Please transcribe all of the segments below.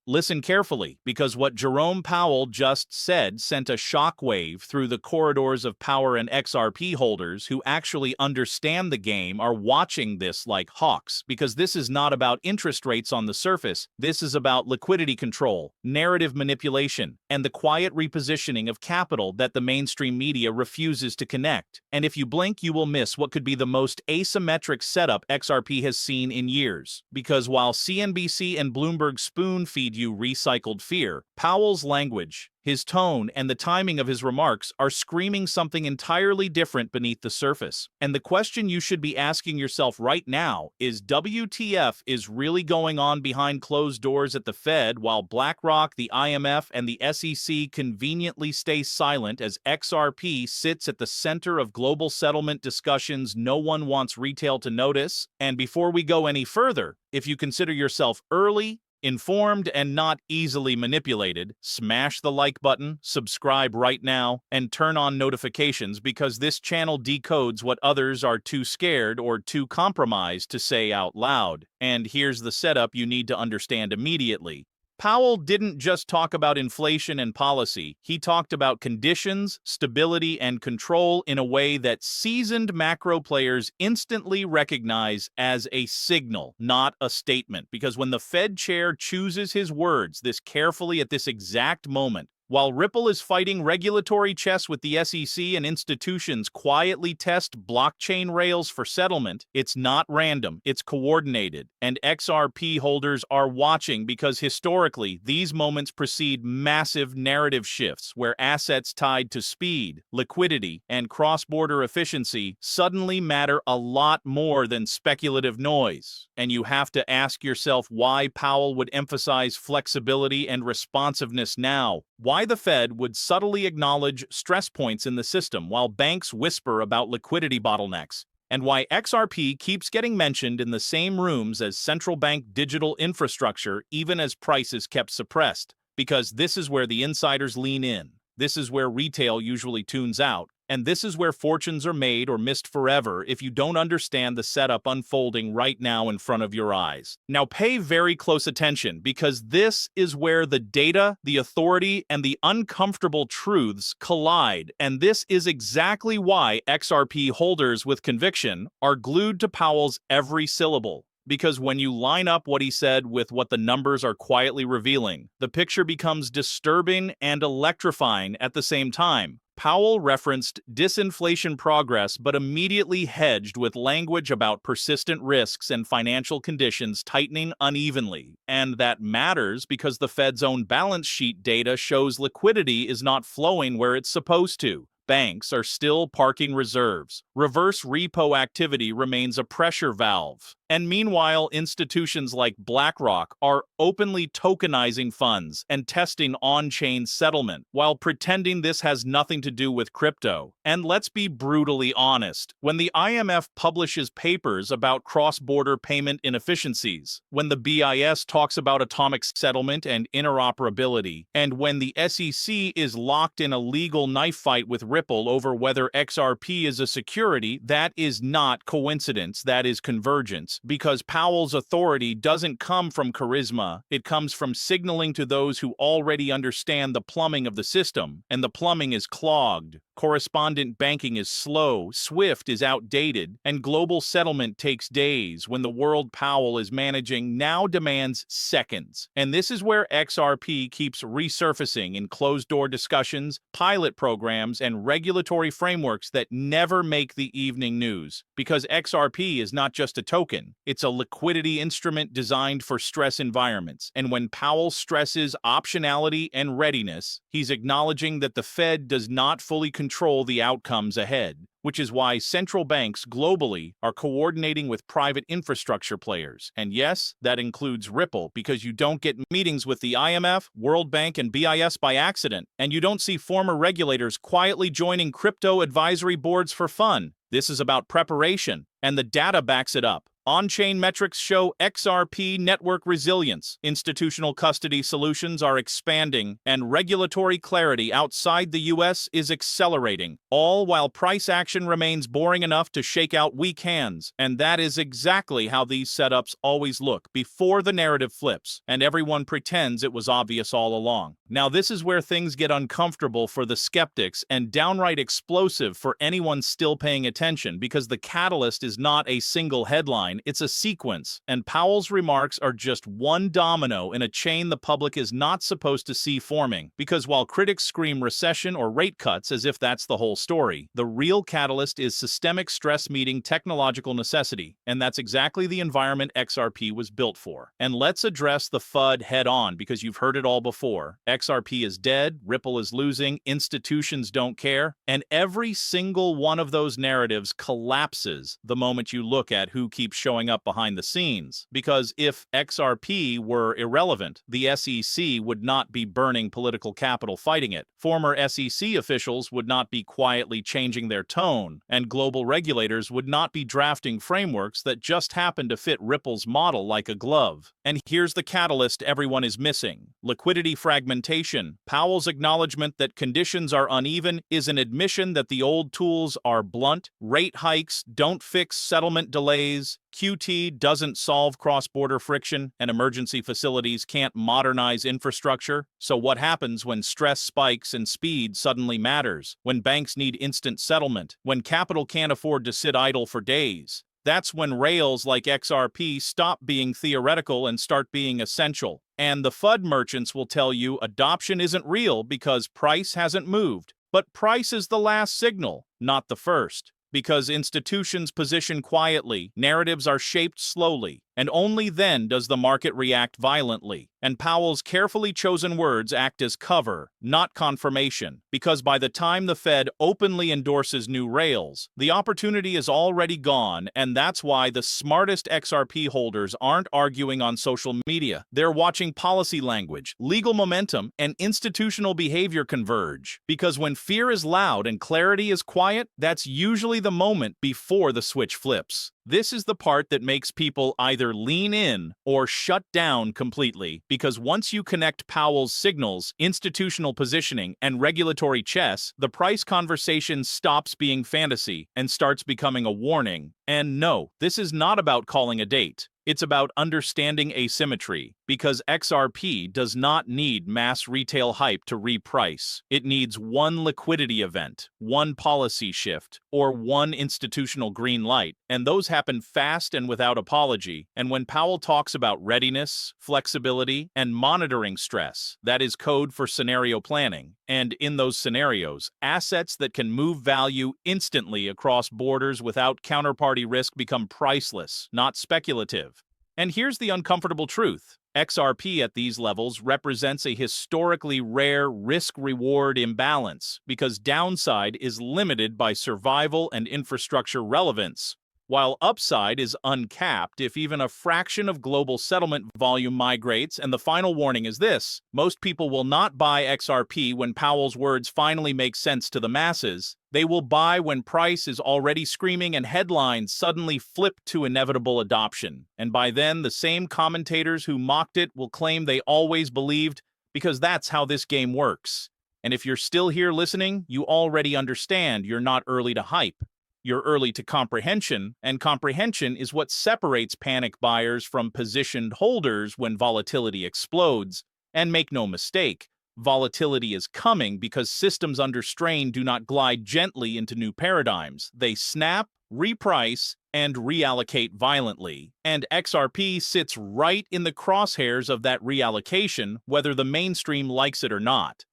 Listen carefully, because what Jerome Powell just said sent a shockwave through the corridors of power, and XRP holders who actually understand the game are watching this like hawks, because this is not about interest rates on the surface. This is about liquidity control, narrative manipulation, and the quiet repositioning of capital that the mainstream media refuses to connect. And if you blink, you will miss what could be the most asymmetric setup XRP has seen in years. Because while CNBC and Bloomberg spoon-feed you recycled fear, Powell's language, his tone, and the timing of his remarks are screaming something entirely different beneath the surface. And the question you should be asking yourself right now is, WTF is really going on behind closed doors at the Fed while BlackRock, the IMF, and the SEC conveniently stay silent as XRP sits at the center of global settlement discussions no one wants retail to notice? And before we go any further, if you consider yourself early, informed, and not easily manipulated, smash the like button, subscribe right now, and turn on notifications, because this channel decodes what others are too scared or too compromised to say out loud. And here's the setup you need to understand immediately. Powell didn't just talk about inflation and policy. He talked about conditions, stability, and control in a way that seasoned macro players instantly recognize as a signal, not a statement. Because when the Fed chair chooses his words this carefully at this exact moment, while Ripple is fighting regulatory chess with the SEC and institutions quietly test blockchain rails for settlement, it's not random, it's coordinated. And XRP holders are watching, because historically, these moments precede massive narrative shifts where assets tied to speed, liquidity, and cross-border efficiency suddenly matter a lot more than speculative noise. And you have to ask yourself why Powell would emphasize flexibility and responsiveness now. Why the Fed would subtly acknowledge stress points in the system while banks whisper about liquidity bottlenecks, and why XRP keeps getting mentioned in the same rooms as central bank digital infrastructure even as prices kept suppressed. Because this is where the insiders lean in, this is where retail usually tunes out, and this is where fortunes are made or missed forever if you don't understand the setup unfolding right now in front of your eyes. Now pay very close attention, because this is where the data, the authority, and the uncomfortable truths collide, and this is exactly why XRP holders with conviction are glued to Powell's every syllable. Because when you line up what he said with what the numbers are quietly revealing, the picture becomes disturbing and electrifying at the same time. Powell referenced disinflation progress but immediately hedged with language about persistent risks and financial conditions tightening unevenly. And that matters because the Fed's own balance sheet data shows liquidity is not flowing where it's supposed to. Banks are still parking reserves. Reverse repo activity remains a pressure valve. And meanwhile, institutions like BlackRock are openly tokenizing funds and testing on-chain settlement while pretending this has nothing to do with crypto. And let's be brutally honest, when the IMF publishes papers about cross-border payment inefficiencies, when the BIS talks about atomic settlement and interoperability, and when the SEC is locked in a legal knife fight with Ripple over whether XRP is a security, that is not coincidence, that is convergence. Because Powell's authority doesn't come from charisma, it comes from signaling to those who already understand the plumbing of the system, and the plumbing is clogged. Correspondent banking is slow, SWIFT is outdated, and global settlement takes days when the world Powell is managing now demands seconds. And this is where XRP keeps resurfacing in closed-door discussions, pilot programs, and regulatory frameworks that never make the evening news. Because XRP is not just a token, it's a liquidity instrument designed for stress environments. And when Powell stresses optionality and readiness, he's acknowledging that the Fed does not fully control the outcomes ahead, which is why central banks globally are coordinating with private infrastructure players. And yes, that includes Ripple, because you don't get meetings with the IMF, World Bank, and BIS by accident, and you don't see former regulators quietly joining crypto advisory boards for fun. This is about preparation, and the data backs it up. On-chain metrics show XRP network resilience, institutional custody solutions are expanding, and regulatory clarity outside the US is accelerating, all while price action remains boring enough to shake out weak hands. And that is exactly how these setups always look before the narrative flips, and everyone pretends it was obvious all along. Now this is where things get uncomfortable for the skeptics and downright explosive for anyone still paying attention, because the catalyst is not a single headline, it's a sequence, and Powell's remarks are just one domino in a chain the public is not supposed to see forming. Because while critics scream recession or rate cuts as if that's the whole story, the real catalyst is systemic stress meeting technological necessity, and that's exactly the environment XRP was built for. And let's address the FUD head on, because you've heard it all before. XRP is dead, Ripple is losing, institutions don't care, and every single one of those narratives collapses the moment you look at who keeps showing up behind the scenes. Because if XRP were irrelevant, the SEC would not be burning political capital fighting it. Former SEC officials would not be quietly changing their tone, and global regulators would not be drafting frameworks that just happen to fit Ripple's model like a glove. And here's the catalyst everyone is missing: liquidity fragmentation. Powell's acknowledgement that conditions are uneven is an admission that the old tools are blunt. Rate hikes don't fix settlement delays, QT doesn't solve cross-border friction, and emergency facilities can't modernize infrastructure. So what happens when stress spikes and speed suddenly matters? When banks need instant settlement? When capital can't afford to sit idle for days? That's when rails like XRP stop being theoretical and start being essential. And the FUD merchants will tell you adoption isn't real because price hasn't moved. But price is the last signal, not the first. Because institutions position quietly, narratives are shaped slowly, and only then does the market react violently. And Powell's carefully chosen words act as cover, not confirmation, because by the time the Fed openly endorses new rails, the opportunity is already gone, and that's why the smartest XRP holders aren't arguing on social media. They're watching policy language, legal momentum, and institutional behavior converge. Because when fear is loud and clarity is quiet, that's usually the moment before the switch flips. This is the part that makes people either lean in or shut down completely, because once you connect Powell's signals, institutional positioning, and regulatory chess, the price conversation stops being fantasy and starts becoming a warning. And no, this is not about calling a date. It's about understanding asymmetry, because XRP does not need mass retail hype to reprice. It needs one liquidity event, one policy shift, or one institutional green light, and those happen fast and without apology. And when Powell talks about readiness, flexibility, and monitoring stress, that is code for scenario planning. And in those scenarios, assets that can move value instantly across borders without counterparty risk become priceless, not speculative. And here's the uncomfortable truth. XRP at these levels represents a historically rare risk-reward imbalance, because downside is limited by survival and infrastructure relevance, while upside is uncapped if even a fraction of global settlement volume migrates. And the final warning is this: most people will not buy XRP when Powell's words finally make sense to the masses. They will buy when price is already screaming and headlines suddenly flip to inevitable adoption. And by then, the same commentators who mocked it will claim they always believed, because that's how this game works. And if you're still here listening, you already understand you're not early to hype. You're early to comprehension, and comprehension is what separates panic buyers from positioned holders when volatility explodes. And make no mistake, volatility is coming, because systems under strain do not glide gently into new paradigms. They snap, reprice, and reallocate violently. And XRP sits right in the crosshairs of that reallocation, whether the mainstream likes it or not.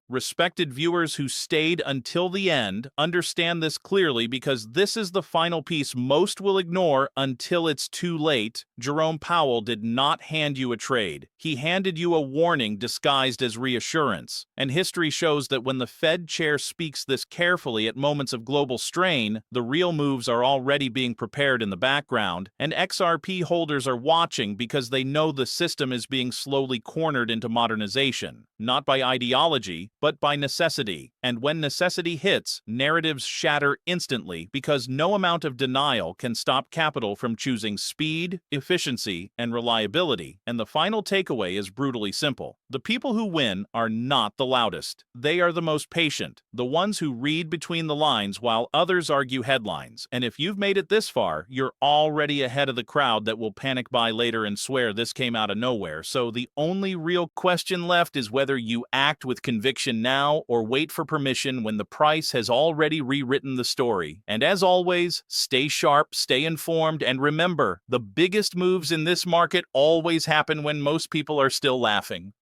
Respected viewers who stayed until the end understand this clearly, because this is the final piece most will ignore until it's too late. Jerome Powell did not hand you a trade. He handed you a warning disguised as reassurance. And history shows that when the Fed chair speaks this carefully at moments of global strain, the real moves are already being prepared in the background, and XRP holders are watching because they know the system is being slowly cornered into modernization, not by ideology, but by necessity. And when necessity hits, narratives shatter instantly because no amount of denial can stop capital from choosing speed, efficiency, and reliability. And the final takeaway is brutally simple. The people who win are not the loudest. They are the most patient, the ones who read between the lines while others argue headlines. And if you've made it this far, you're already ahead of the crowd that will panic buy later and swear this came out of nowhere. So the only real question left is whether you act with conviction now or wait for permission when the price has already rewritten the story. And as always, stay sharp, stay informed, and remember, the biggest moves in this market always happen when most people are still laughing.